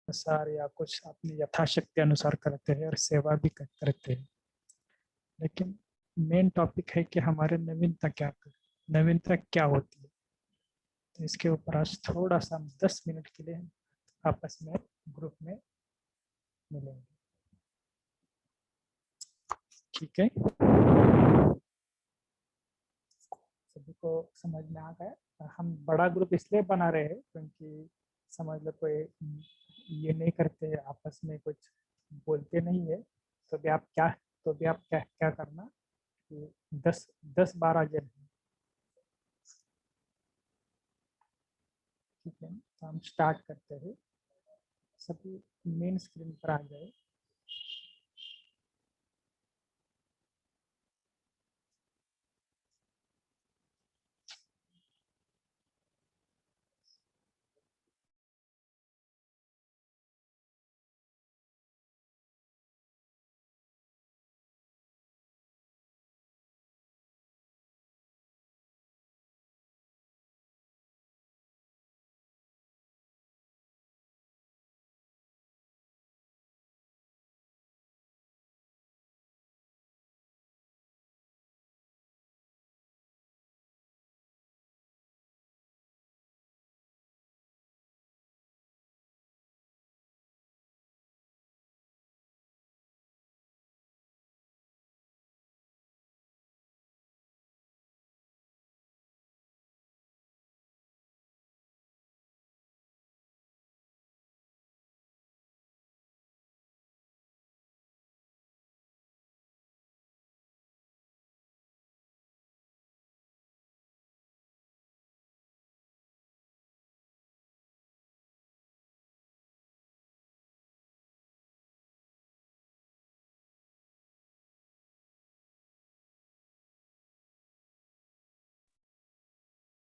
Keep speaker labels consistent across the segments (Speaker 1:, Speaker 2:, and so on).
Speaker 1: अनुसार या कुछ अपनी यथाशक्ति अनुसार करते हैं और सेवा भी करते हैं। लेकिन मेन टॉपिक है कि हमारे नवीनता क्या होती है। तो इसके ऊपर आज थोड़ा सा हम 10 मिनट के लिए आपस में ग्रुप में मिलेंगे। ठीक है, सभी को समझ में आ गया। हम बड़ा ग्रुप इसलिए बना रहे हैं क्योंकि समझ लो कोई ये नहीं करते, आपस में कुछ बोलते नहीं है, तो भी आप क्या क्या करना कि 10-12 जन हैं। ठीक है, तो हम स्टार्ट करते हैं। सभी मेन स्क्रीन पर आ जाए।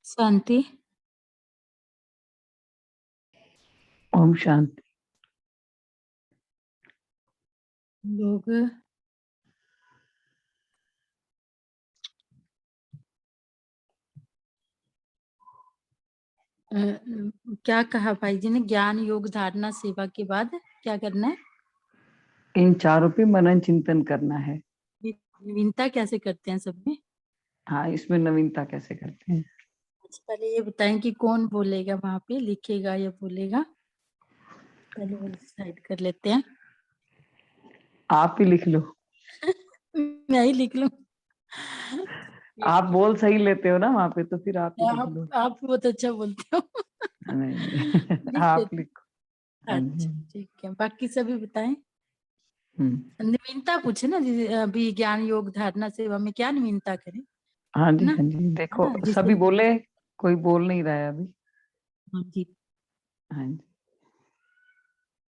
Speaker 2: शांति।
Speaker 3: ओम शांति।
Speaker 2: लोग क्या कहा भाई जी ने? ज्ञान योग धारणा सेवा के बाद क्या करना है?
Speaker 3: इन चारों पे मनन चिंतन करना है।
Speaker 2: नवीनता कैसे करते हैं सब में?
Speaker 3: हाँ, इसमें नवीनता कैसे करते हैं?
Speaker 2: अच्छा, पहले ये बताएं कि कौन बोलेगा, वहां पे लिखेगा या बोलेगा? पहले वो डिसाइड कर लेते हैं।
Speaker 3: आप ही लिख लो।
Speaker 2: मैं ही लिख लूं?
Speaker 3: आप बोल सही लेते हो ना वहां पे, तो फिर आप ही लिख लो।
Speaker 2: आप बहुत अच्छा बोलते हो।
Speaker 3: नहीं नहीं
Speaker 2: लिख
Speaker 3: आप
Speaker 2: लेते।
Speaker 3: लिखो। हाँ जी।
Speaker 2: अच्छा ठीक है, बाकी सभी बताएं।
Speaker 3: हम्म।
Speaker 2: नवीनता पूछे ना जी, अभी ज्ञान योग धारणा सेवा में क्या नवीनता करें,
Speaker 3: हाँ
Speaker 2: है
Speaker 3: जी,
Speaker 2: ना?
Speaker 3: हाँ जी,
Speaker 2: है
Speaker 3: देखो
Speaker 2: ना जिससे।
Speaker 3: सभी बोले, कोई बोल नहीं रहा है अभी।
Speaker 2: हाँ जी,
Speaker 3: हाँ जी।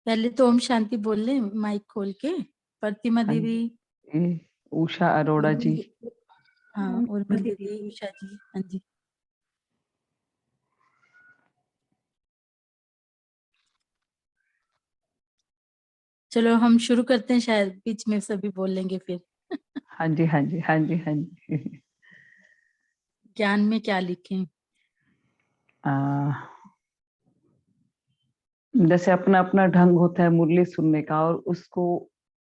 Speaker 2: पहले तो ओम शांति बोल ले माइक खोल के। प्रतिमा
Speaker 3: हाँ
Speaker 2: दीदी।
Speaker 3: जी, ये उषा अरोड़ा जी।
Speaker 2: हाँ, उर्मी दीदी, उषा जी। हाँ जी। चलो हम शुरू करते हैं, शायद बीच में सभी बोल लेंगे फिर।
Speaker 3: हाँ जी, हाँ जी, हाँ जी, हाँ जी।
Speaker 2: ज्ञान में क्या लिखें?
Speaker 3: जैसे अपना अपना ढंग होता है मुरली सुनने का और उसको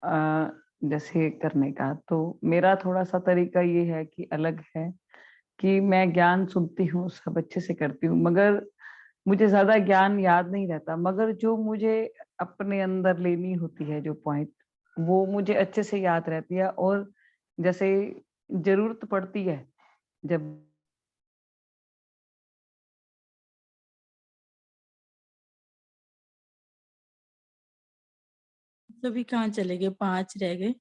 Speaker 3: आ, जैसे करने का, तो मेरा थोड़ा सा तरीका ये है कि अलग है कि मैं ज्ञान सुनती हूँ, सब अच्छे से करती हूँ, मगर मुझे ज्यादा ज्ञान याद नहीं रहता, मगर जो मुझे अपने अंदर लेनी होती है जो पॉइंट, वो मुझे अच्छे से याद रहती है। और जैसे जरूरत पड़ती है जब
Speaker 2: सभी कहाँ चले गए? 5 रह गए।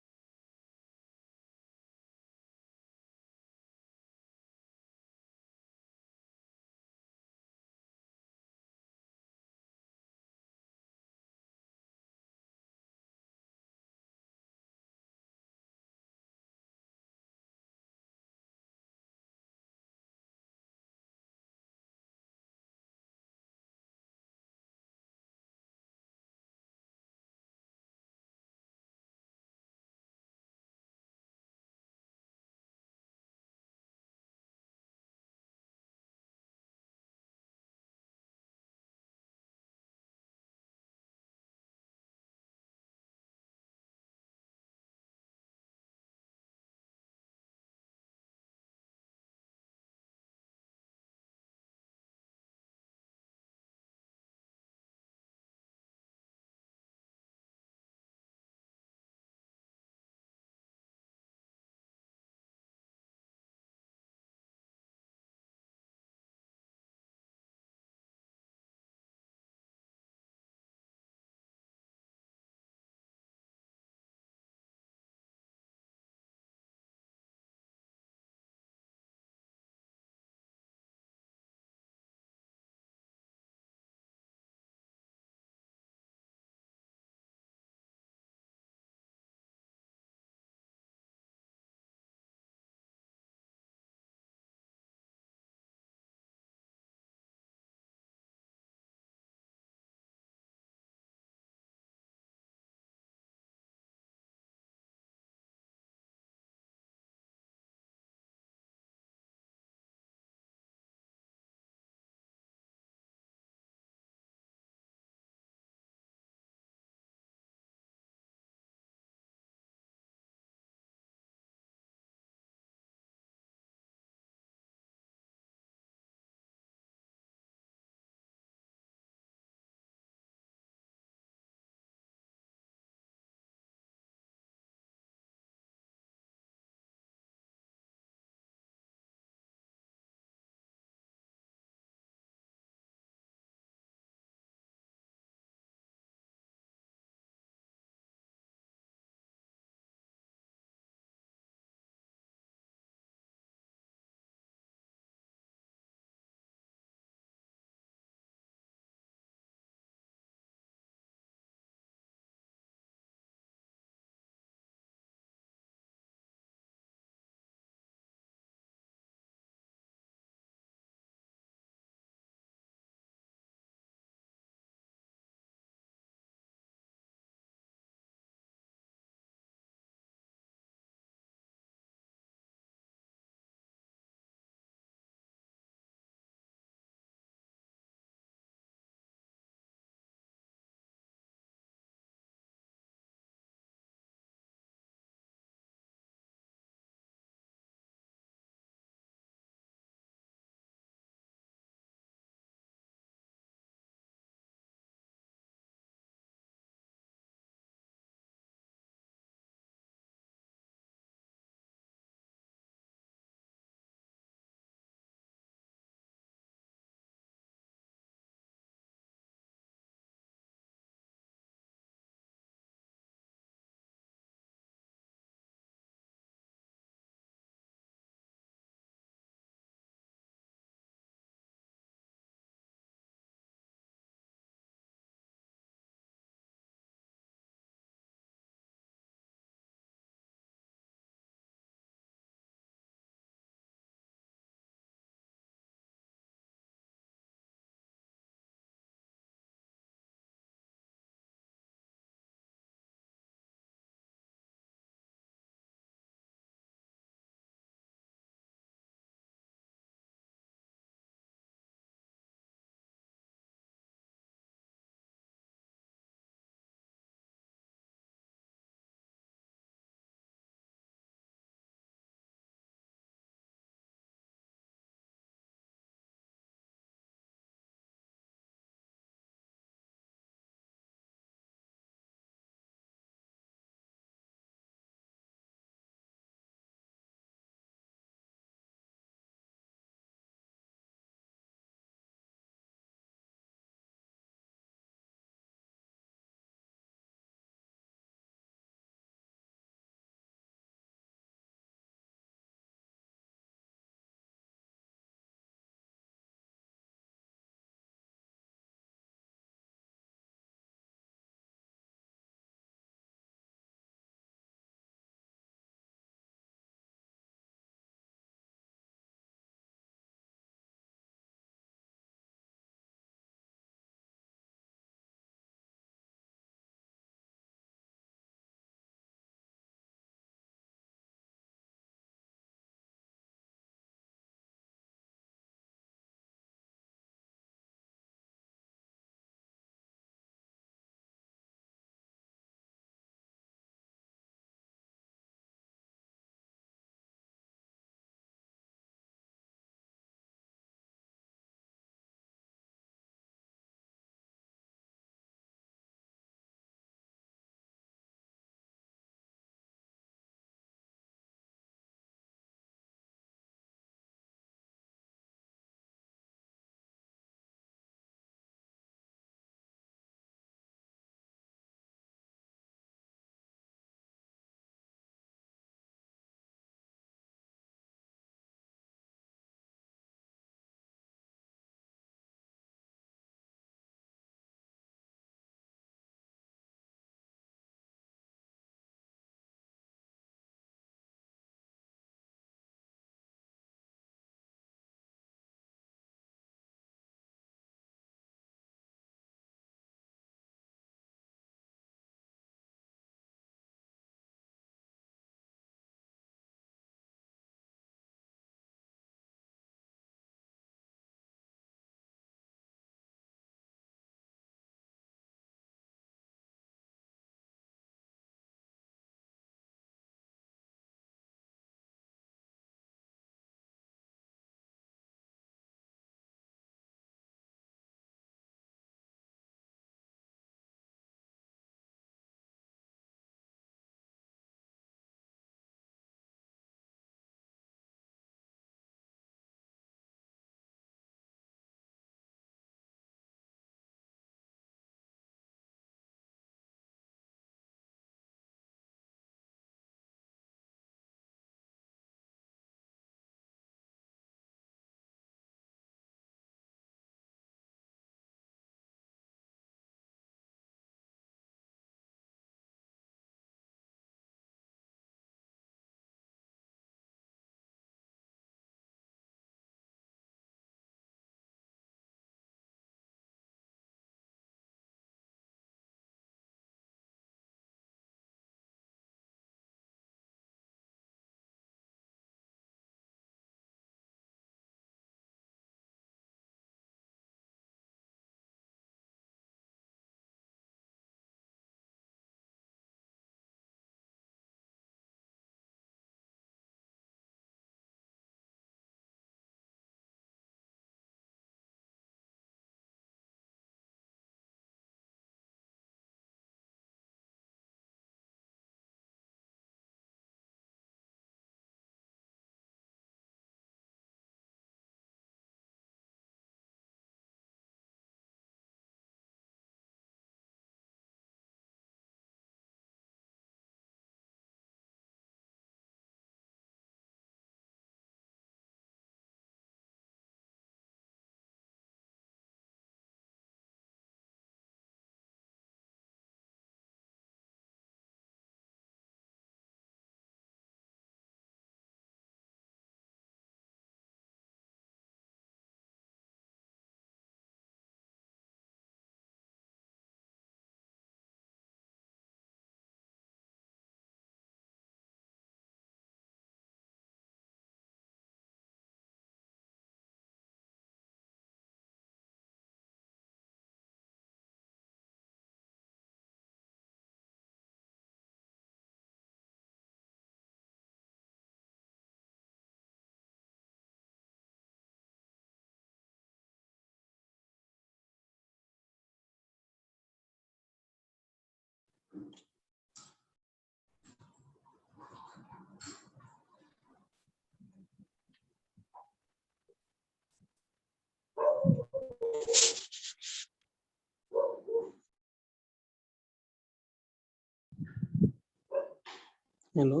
Speaker 4: हेलो।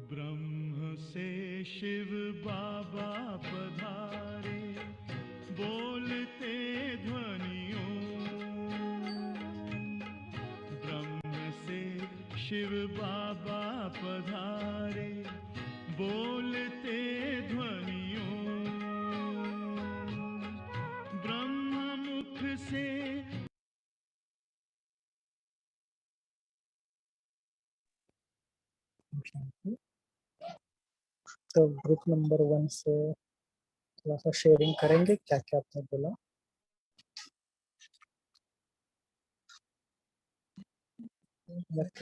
Speaker 5: ब्रह्म से शिव बाबा पधारे, बोलते ध्वनियों। ब्रह्म से शिव बाबा पधारे, बोलते ध्वनियों। ब्रह्म मुख से
Speaker 1: तो ग्रुप नंबर 1 से थोड़ा सा शेयरिंग करेंगे क्या क्या आपने बोला।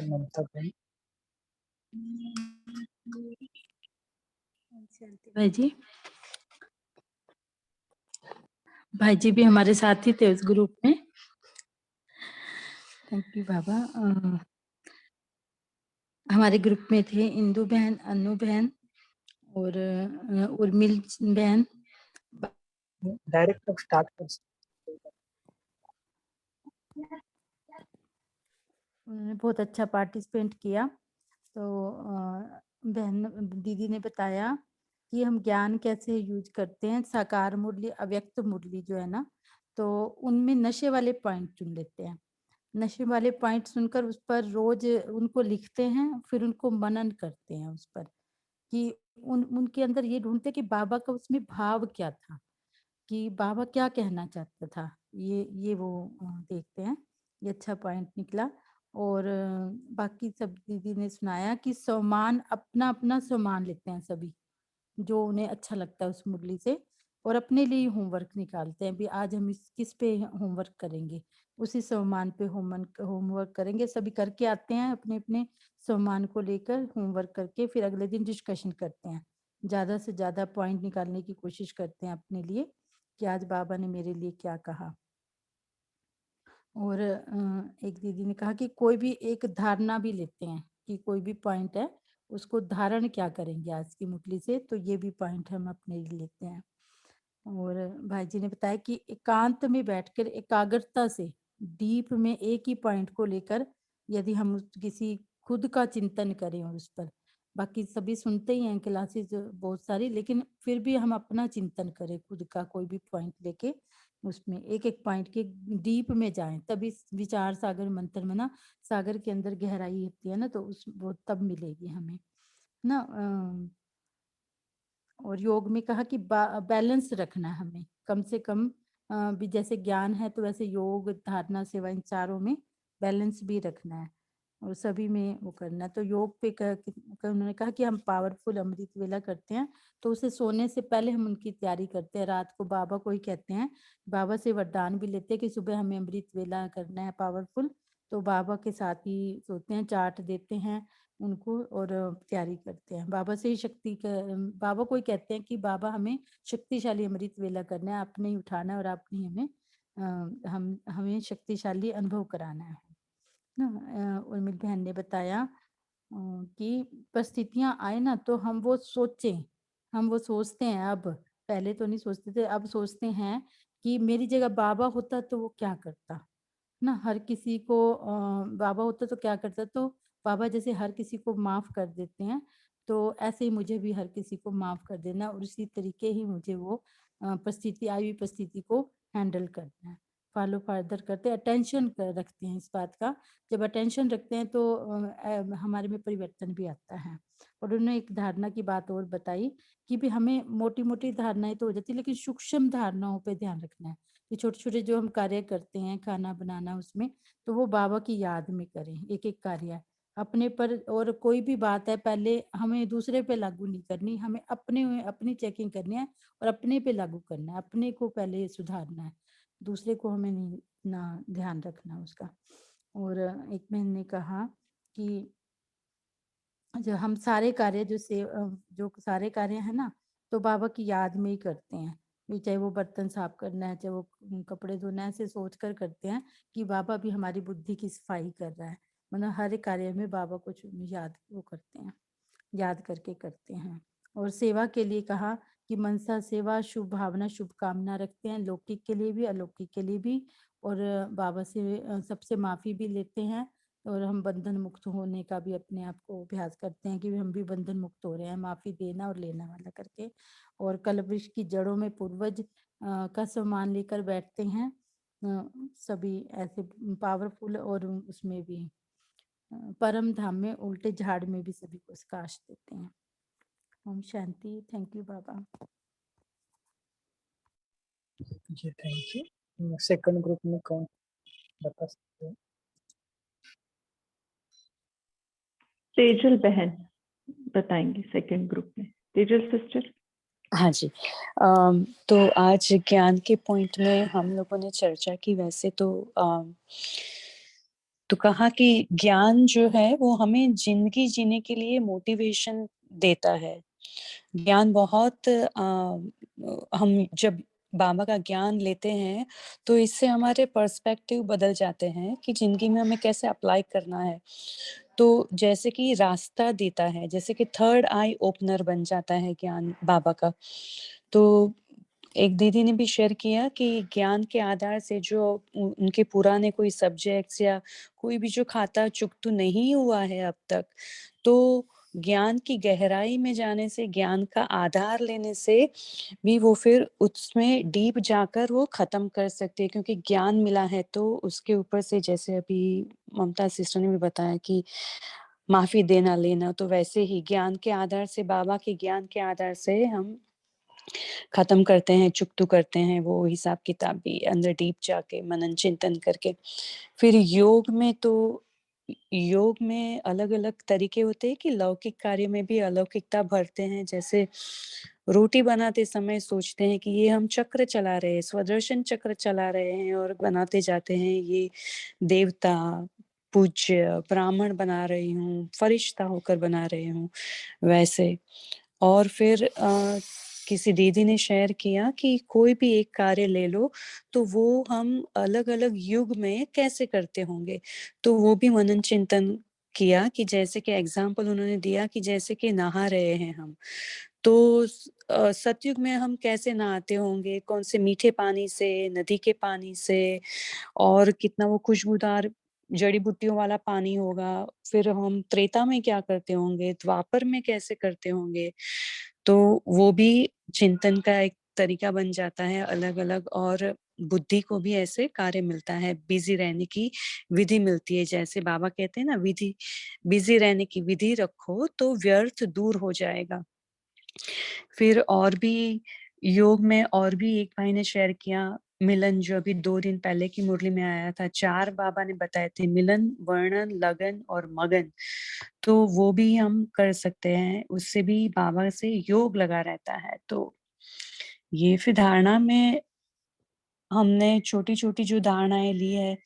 Speaker 1: ममता बहन।
Speaker 2: भाई जी, भाई जी भी हमारे साथ ही थे उस ग्रुप में। थैंक यू बाबा। हमारे ग्रुप में थे इंदु बहन, अनु बहन और उर्मिल बहन।
Speaker 1: डायरेक्ट अब स्टार्ट कर सकते हैं।
Speaker 2: उन्होंने बहुत अच्छा पार्टिसिपेट किया। तो बहन दीदी ने बताया कि हम ज्ञान कैसे यूज करते हैं। साकार मुरली, अव्यक्त मुरली जो है ना, तो उनमें नशे वाले पॉइंट चुन लेते हैं। नशे वाले पॉइंट सुनकर उस पर रोज उनको लिखते हैं, फिर उनको मनन करते हैं उस पर कि उनके अंदर ये ढूंढते कि बाबा का उसमें भाव क्या था, कि बाबा क्या कहना चाहता था। ये वो देखते हैं। ये अच्छा पॉइंट निकला। और बाकी सब दीदी ने सुनाया कि सम्मान, अपना अपना सम्मान लेते हैं सभी, जो उन्हें अच्छा लगता है उस मुरली से, और अपने लिए होमवर्क निकालते हैं भी आज हम इस किस पे होमवर्क करेंगे, उसी सम्मान पे होमवर्क करेंगे। सभी करके आते हैं अपने अपने सम्मान को लेकर, होमवर्क करके फिर अगले दिन डिस्कशन करते हैं। ज़्यादा से ज़्यादा पॉइंट निकालने की कोशिश करते हैं अपने लिए कि आज बाबा ने मेरे लिए क्या कहा। और एक दीदी ने कहा कि कोई भी एक धारणा भी लेते हैं कि कोई भी पॉइंट है उसको धारण क्या करेंगे आज की मुरली से, तो ये भी पॉइंट हम अपने लिए लेते हैं। और भाई जी ने बताया कि एकांत में बैठकर एकाग्रता से डीप में एक ही पॉइंट को लेकर यदि हम किसी खुद का चिंतन करें और उस पर, बाकी सभी सुनते ही हैं क्लासेस बहुत सारी, लेकिन फिर भी हम अपना चिंतन करें खुद का, कोई भी पॉइंट लेके उसमें एक एक पॉइंट के डीप में जाएं, तभी विचार सागर मंत्र में ना सागर के अंदर गहराई होती है ना, तो उस वो तब मिलेगी हमें ना। और योग में कहा कि बैलेंस रखना है हमें, कम से कम भी जैसे ज्ञान है तो वैसे योग, धारणा, सेवा, इन चारों में बैलेंस भी रखना है और सभी में वो करना है। तो योग पे उन्होंने कहा कि हम पावरफुल अमृत वेला करते हैं, तो उसे सोने से पहले हम उनकी तैयारी करते हैं। रात को बाबा को ही कहते हैं, बाबा से वरदान भी लेते हैं कि सुबह हमें अमृत वेला करना है पावरफुल, तो बाबा के साथ ही सोते हैं, चार्ट देते हैं उनको और तैयारी करते हैं। बाबा से ही बाबा को ही कहते हैं कि बाबा हमें शक्तिशाली अमृत वेला करना है, आपने ही उठाना है और आपने हमें हमें शक्तिशाली अनुभव कराना है ना। उर्मिल बहन ने बताया कि परिस्थितियां आए ना तो हम वो सोचें, हम वो सोचते हैं अब, पहले तो नहीं सोचते थे, अब सोचते हैं कि मेरी जगह बाबा होता तो वो क्या करता ना। हर किसी को बाबा होता तो क्या करता, तो बाबा जैसे हर किसी को माफ कर देते हैं, तो ऐसे ही मुझे भी हर किसी को माफ कर देना और उसी तरीके ही मुझे वो परिस्थिति, आई हुई परिस्थिति को हैंडल करना है। फॉलो फर्दर करते हैं, अटेंशन रखते हैं इस बात का। जब अटेंशन रखते हैं तो हमारे में परिवर्तन भी आता है। और उन्होंने एक धारणा की बात और बताई कि भी हमें मोटी मोटी धारणाएं तो हो जाती है, लेकिन सूक्ष्म धारणाओं पे ध्यान रखना है कि छोटे छोटे जो हम कार्य करते हैं, खाना बनाना, उसमें तो वो बाबा की याद में करें एक एक कार्य। अपने पर, और कोई भी बात है पहले हमें दूसरे पे लागू नहीं करनी, हमें अपनी चेकिंग करनी है और अपने पे लागू करना है, अपने को पहले सुधारना है, दूसरे को हमें नहीं ना ध्यान रखना उसका। और एक बहन ने कहा कि जो हम सारे कार्य जो सारे कार्य है ना, तो बाबा की याद में ही करते हैं, चाहे वो बर्तन साफ करना है, चाहे वो कपड़े धोना है, ऐसे सोच कर करते हैं कि बाबा भी हमारी बुद्धि की सफाई कर रहा है। मतलब हर एक कार्य में बाबा को याद वो करते हैं, याद करके करते हैं। और सेवा के लिए कहा कि मनसा सेवा, शुभ भावना, शुभकामना रखते हैं, लौकिक के लिए भी अलौकिक के लिए भी, और बाबा से सबसे माफ़ी भी लेते हैं, और हम बंधन मुक्त होने का भी अपने आप को अभ्यास करते हैं कि हम भी बंधन मुक्त हो रहे हैं, माफ़ी देना और लेना वाला करके। और कल्पवृक्ष की जड़ों में पूर्वज का सम्मान लेकर बैठते हैं, सभी ऐसे पावरफुल, और उसमें भी परम धाम में उल्टे झाड़ में भी सभी को प्रकाश देते हैं। ओम शांति। थैंक यू बाबा।
Speaker 1: जी थैंक यू। सेकंड ग्रुप में कौन बता सकते हैं?
Speaker 4: तेजल बहन बताएंगे सेकंड ग्रुप में। तेजल सिस्टर।
Speaker 6: हाँ जी। तो आज ज्ञान के पॉइंट में हम लोगों ने चर्चा की, वैसे तो कहा कि ज्ञान जो है वो हमें जिंदगी जीने के लिए मोटिवेशन देता है। ज्ञान बहुत हम जब बाबा का ज्ञान लेते हैं तो इससे हमारे पर्सपेक्टिव बदल जाते हैं कि जिंदगी में हमें कैसे अप्लाई करना है। तो जैसे कि रास्ता देता है, जैसे कि थर्ड आई ओपनर बन जाता है ज्ञान बाबा का। तो एक दीदी ने भी शेयर किया कि ज्ञान के आधार से जो उनके पुराने कोई सब्जेक्ट्स या कोई भी जो खाता चुकतू नहीं हुआ है अब तक, तो ज्ञान की गहराई में जाने से, ज्ञान का आधार लेने से भी वो फिर उसमें डीप जाकर वो खत्म कर सकते हैं, क्योंकि ज्ञान मिला है। तो उसके ऊपर से जैसे अभी ममता सिस्टर ने भी बताया कि माफी देना लेना, तो वैसे ही ज्ञान के आधार से, बाबा के ज्ञान के आधार से हम खत्म करते हैं, चुकतू करते हैं, वो हिसाब किताब भी अंदर डीप जाके मनन चिंतन करके। फिर योग में अलग अलग तरीके होते हैं कि लौकिक कार्य में भी अलौकिकता भरते हैं। जैसे रोटी बनाते समय सोचते हैं कि ये हम चक्र चला रहे हैं, स्वदर्शन चक्र चला रहे हैं और बनाते जाते हैं, ये देवता पूज्य ब्राह्मण बना रही हूँ, फरिश्ता होकर बना रही हूँ, वैसे। और फिर किसी दीदी ने शेयर किया कि कोई भी एक कार्य ले लो तो वो हम अलग अलग युग में कैसे करते होंगे, तो वो भी मनन चिंतन किया कि जैसे कि एग्जाम्पल उन्होंने दिया कि जैसे कि नहा रहे हैं हम, तो सतयुग में हम कैसे नहाते होंगे, कौन से मीठे पानी से, नदी के पानी से, और कितना वो खुशबूदार जड़ी बूटियों वाला पानी होगा। फिर हम त्रेता में क्या करते होंगे, द्वापर में कैसे करते होंगे, तो वो भी चिंतन का एक तरीका बन जाता है अलग अलग। और बुद्धि को भी ऐसे कार्य मिलता है, बिजी रहने की विधि मिलती है। जैसे बाबा कहते हैं ना, विधि, बिजी रहने की विधि रखो तो व्यर्थ दूर हो जाएगा। फिर और भी योग में और भी एक भाई ने शेयर किया, मिलन जो अभी 2 दिन पहले की मुरली में आया था, 4 बाबा ने बताए थे, मिलन, वर्णन, लगन और मगन। तो वो भी हम कर सकते हैं, उससे भी बाबा से योग लगा रहता है। तो ये फिर धारणा में हमने छोटी छोटी जो धारणाएं ली है,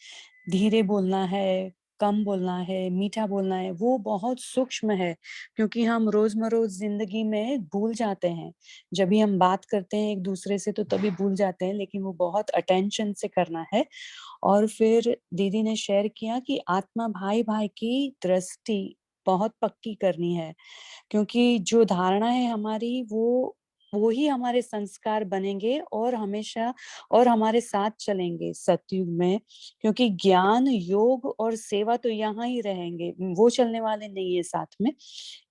Speaker 6: धीरे बोलना है, कम बोलना है, मीठा बोलना है, वो बहुत सूक्ष्म है, क्योंकि हम रोजमर्रा जिंदगी में भूल जाते हैं। जब भी हम बात करते हैं एक दूसरे से तो तभी भूल जाते हैं, लेकिन वो बहुत अटेंशन से करना है। और फिर दीदी ने शेयर किया कि आत्मा भाई भाई की दृष्टि बहुत पक्की करनी है, क्योंकि जो धारणा है हमारी, वो ही हमारे संस्कार बनेंगे और हमेशा और हमारे साथ चलेंगे सतयुग में। क्योंकि ज्ञान, योग और सेवा तो यहाँ ही रहेंगे, वो चलने वाले नहीं है साथ में,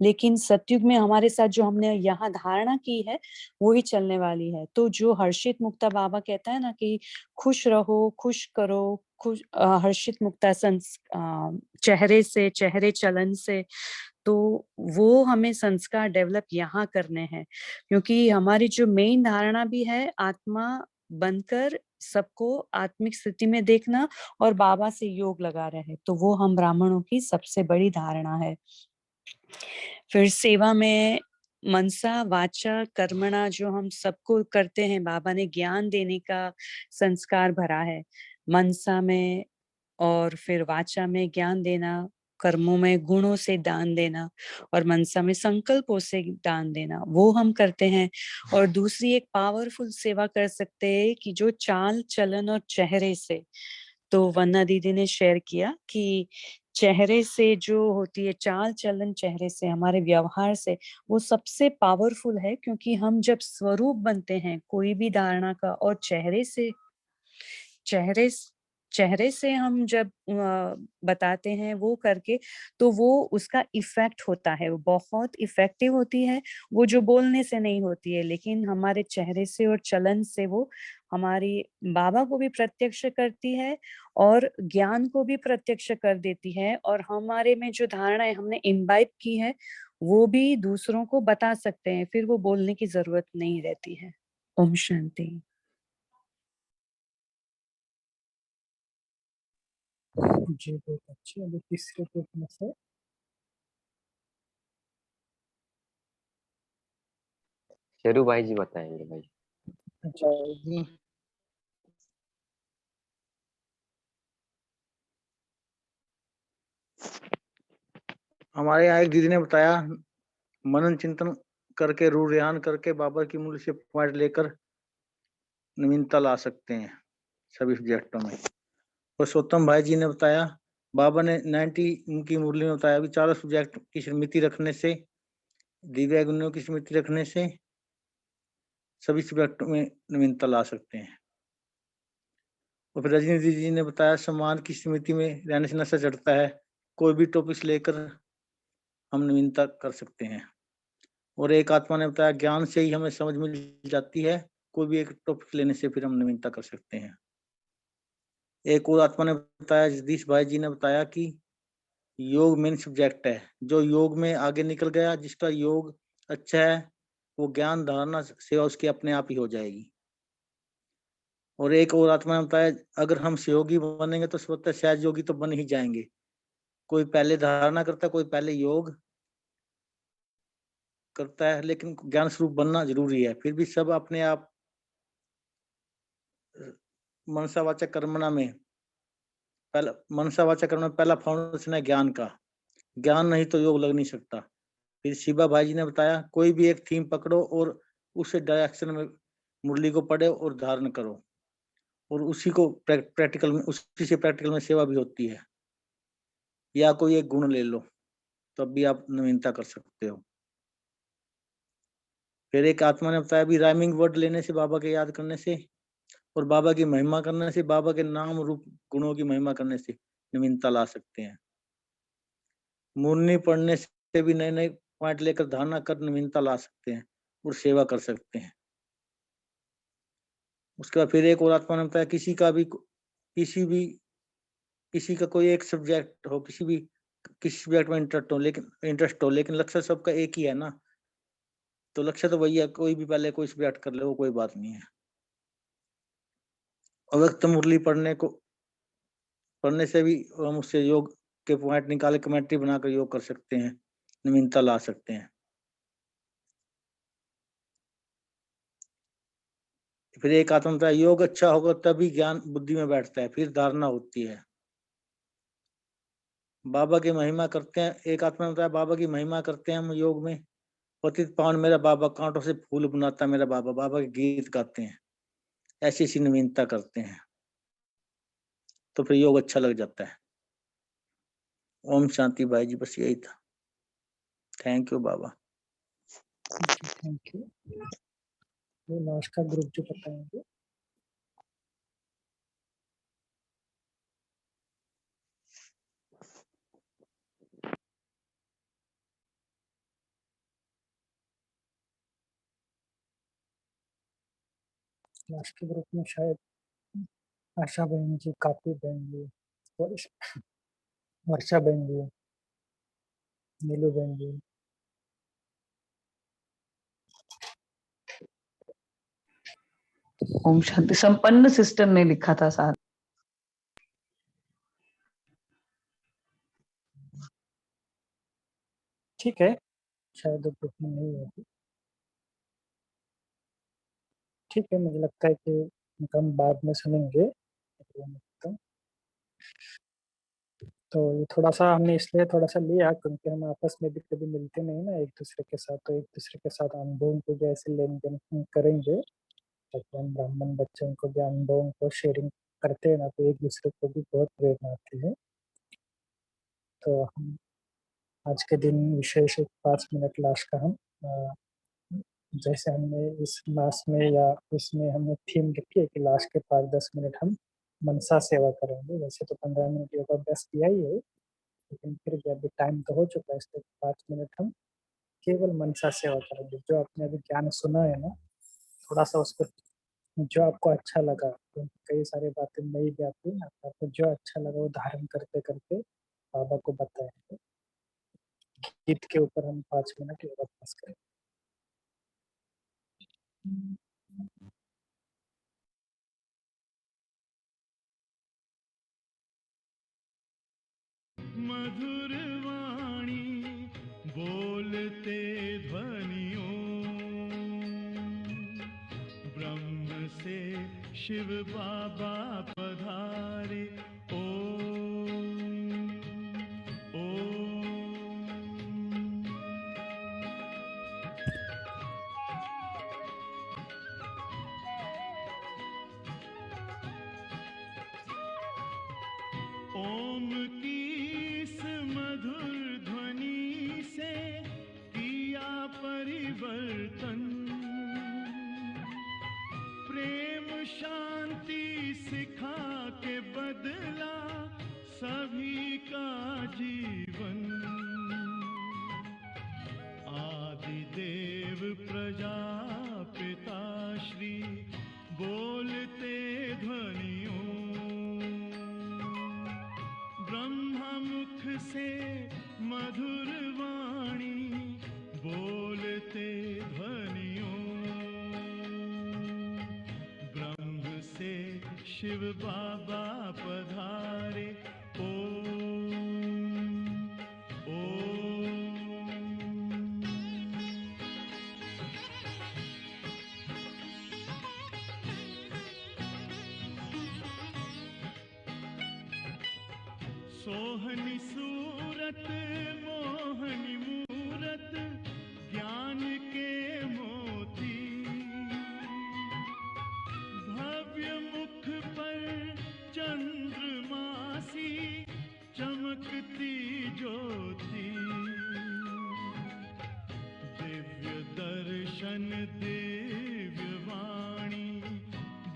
Speaker 6: लेकिन सतयुग में हमारे साथ जो हमने यहाँ धारणा की है वो ही चलने वाली है। तो जो हर्षित मुक्ता बाबा कहता है ना कि खुश रहो, खुश करो, खुश हर्षित मुक्ता चेहरे से, चेहरे चलन से, तो वो हमें संस्कार डेवलप यहाँ करने हैं। क्योंकि हमारी जो मेन धारणा भी है, आत्मा बनकर सबको आत्मिक स्थिति में देखना और बाबा से योग लगा रहे, तो वो हम ब्राह्मणों की सबसे बड़ी धारणा है। फिर सेवा में मनसा वाचा कर्मणा जो हम सबको करते हैं, बाबा ने ज्ञान देने का संस्कार भरा है मनसा में, और फिर वाचा में ज्ञान देना, कर्मों में गुणों से दान देना, और मनसा में संकल्पों से दान देना, वो हम करते हैं। और दूसरी एक पावरफुल सेवा कर सकते हैं कि जो चाल चलन और चेहरे से, तो वन्ना दीदी ने शेयर किया कि चेहरे से जो होती है चाल चलन, चेहरे से, हमारे व्यवहार से, वो सबसे पावरफुल है, क्योंकि हम जब स्वरूप बनते हैं कोई भी धारणा का, और चेहरे से हम जब बताते हैं वो करके, तो वो उसका इफेक्ट होता है, वो बहुत इफेक्टिव होती है, वो जो बोलने से नहीं होती है, लेकिन हमारे चेहरे से और चलन से वो हमारी बाबा को भी प्रत्यक्ष करती है और ज्ञान को भी प्रत्यक्ष कर देती है, और हमारे में जो धारणाएं हमने इम्बाइब की है वो भी दूसरों को बता सकते हैं, फिर वो बोलने की जरूरत नहीं रहती है। ओम शांति।
Speaker 1: जी बहुत अच्छी। अभी तीसरे ग्रुप में से
Speaker 7: शेरू भाई जी बताएंगे भाई।
Speaker 1: अच्छा,
Speaker 8: जी हमारे यहाँ एक दीदी ने बताया, मनन चिंतन करके रूह रेहान करके बाबा की मूल्य से पॉइंट लेकर नवीनता ला सकते हैं सभी सब्जेक्टों में। पुरुषोत्तम भाई जी ने बताया, बाबा ने 90 उनकी मुरली में बताया भी चारों सब्जेक्ट की स्मृति रखने से, दिव्य गुणों की स्मृति रखने से सभी सब्जेक्टों में नवीनता ला सकते हैं। और फिर रजनी दीदी जी ने बताया, सम्मान की स्मृति में रहने से नशा चढ़ता है, कोई भी टॉपिक्स लेकर हम नवीनता कर सकते हैं। और एक आत्मा ने बताया, ज्ञान से ही हमें समझ मिल जाती है, कोई भी एक टॉपिक लेने से फिर हम नवीनता कर सकते हैं। एक और आत्मा ने बताया, जगदीश भाई जी ने बताया कि योग मेन सब्जेक्ट है, जो योग में आगे निकल गया, जिसका योग अच्छा है, वो ज्ञान धारणा सेवा उसकी अपने आप ही हो जाएगी। और एक और आत्मा ने बताया, अगर हम सहयोगी बनेंगे तो स्वतः सहज योगी तो बन ही जाएंगे। कोई पहले धारणा करता है, कोई पहले योग करता है, लेकिन ज्ञान स्वरूप बनना जरूरी है। फिर भी सब अपने आप मनसा वाचक कर्मणा में पहला, मनसा वाचक कर्मणा में पहला फाउंडेशन है ज्ञान का। ज्ञान नहीं तो योग लग नहीं सकता। फिर शिवा भाई जी ने बताया, कोई भी एक थीम पकड़ो और उस डायरेक्शन में मुरली को पढ़ो और धारण करो, और उसी को प्रैक्टिकल में, उसी से प्रैक्टिकल में सेवा भी होती है। या कोई एक गुण ले लो, तब भी आप नवीनता कर सकते हो। फिर एक आत्मा ने बताया, भी राइमिंग वर्ड लेने से, बाबा के याद करने से और बाबा की महिमा करने से, बाबा के नाम रूप गुणों की महिमा करने से नवीनता ला सकते हैं। मुरली पढ़ने से भी नए नए पॉइंट लेकर धारणा कर नवीनता ला सकते हैं और सेवा कर सकते हैं। उसके बाद फिर एक और आत्मा ने बताया, किसी का कोई एक सब्जेक्ट हो, किसी सब्जेक्ट में इंटरेस्ट हो, लेकिन लक्ष्य सबका एक ही है ना, तो लक्ष्य तो वही है, कोई भी पहले कोई सब्जेक्ट कर ले, वो कोई बात नहीं है। अव्यक्त मुरली पढ़ने से भी हम उससे योग के पॉइंट निकाले, कमेंट्री बनाकर योग कर सकते हैं, नवीनता ला सकते हैं। फिर एक आत्मा बताया, योग अच्छा होगा तभी ज्ञान बुद्धि में बैठता है, फिर धारणा होती है। बाबा की महिमा करते हैं, एक आत्मा बताया, बाबा की महिमा करते हैं हम योग में, पतित पावन मेरा बाबा, कांटों से फूल बनाता मेरा बाबा, बाबा के गीत गाते हैं, ऐसी ऐसी नवीनता करते हैं, तो फिर योग अच्छा लग जाता है। ओम शांति भाई जी, बस यही था। Thank you Baba.
Speaker 1: Thank you. वो लास्ट का ग्रुप जो बताएंगे। लास्ट के ग्रुप में शायद आशा बहन जी, काफी बहन जी, वर्षा बहन जी, नीलू बहन जी,
Speaker 3: ओम शांति। संपन्न सिस्टर ने लिखा था साथ।
Speaker 1: ठीक है, शायद ग्रुप में नहीं होगी। ठीक है, मुझे लगता है कि हम बाद में सुनेंगे। तो ये थोड़ा सा हमने इसलिए थोड़ा सा लिया क्योंकि हम आपस में भी कभी मिलते नहीं ना एक दूसरे के साथ, तो एक दूसरे के साथ अनुभवों को जैसे लेन देन करेंगे, ताकि हम ब्राह्मण बच्चों को भी अनुभवों को शेयरिंग करते हैं ना, तो एक दूसरे को भी बहुत प्रेरणा आती है। तो हम आज के दिन विशेष 5 मिनट लास्ट का हम जैसे हमने इस मास में या इसमें हमने थीम रखी है कि लास्ट के 5-10 मिनट हम मनसा सेवा करेंगे। वैसे तो 15 मिनट योगाभ्यास किया ही है, लेकिन फिर भी अभी टाइम तो हो चुका है, इसलिए 5 मिनट हम केवल मनसा सेवा करेंगे। जो आपने अभी ज्ञान सुना है ना, थोड़ा सा उसको जो आपको अच्छा लगा, तो कई सारी बातें नई भी आती है ना, आपको जो अच्छा लगा वो धारण करते करते बाबा को बताएंगे। गीत के ऊपर हम 5 मिनट योगाभ्यास करेंगे।
Speaker 5: मधुर वाणी बोलते ध्वनियों, ब्रह्म से शिव बाबा पधारे। ओम ओम। ओम की इस मधुर ध्वनि से किया परिवर्तन, प्रेम शांति सिखा के बदला सभी का जीवन। आदि देव प्रजापिता श्री बोलते ध्वनियों, ब्रह्मा मुख से मधुर वाणी बोलते ध्वनियों, ब्रह्म से शिव बाबा पधारे। ओम ओम। सोहनी सूरत मोहनी मूरत ज्ञान के मोती, भव्य मुख पर चंद्रमासी चमकती ज्योति, दिव्य दर्शन दिव्य वाणी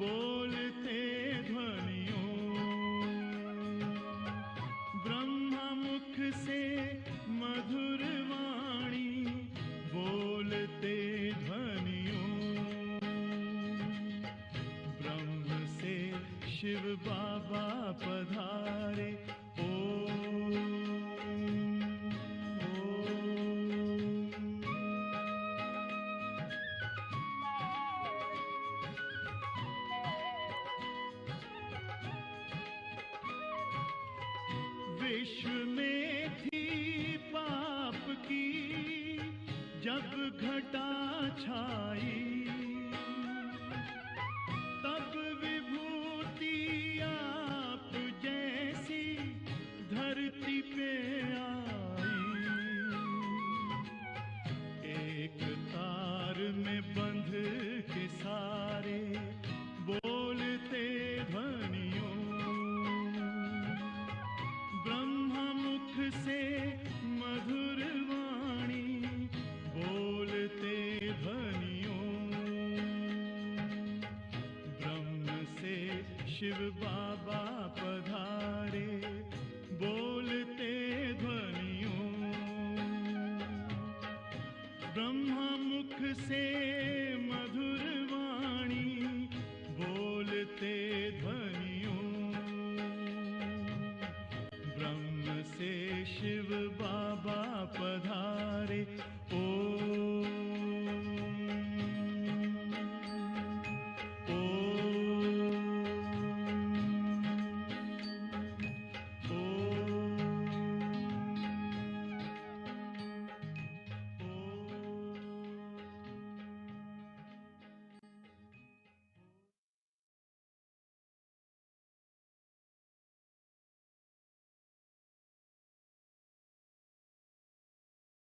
Speaker 5: बोलते ध्वनियों, ब्रह्मा मुख से मधुर वाणी बोलते ध्वनियों, ब्रह्म से शिव बाबा पधारे। ओम ओम। विश्व में थी पाप की जब घटा छाई, तब विभूति आप जैसी धरती पे आई। एक तार में बंध के सारे बोलते ध्वनियों, ब्रह्मा मुख से मधुर वाणी बोलते ध्वनियों, ब्रह्म से शिव बाबा पधारे बोलते ध्वनियों, ब्रह्मा मुख से मधुर वाणी बोलते ध्वनियों, ब्रह्म से शिव बाबा पधारे।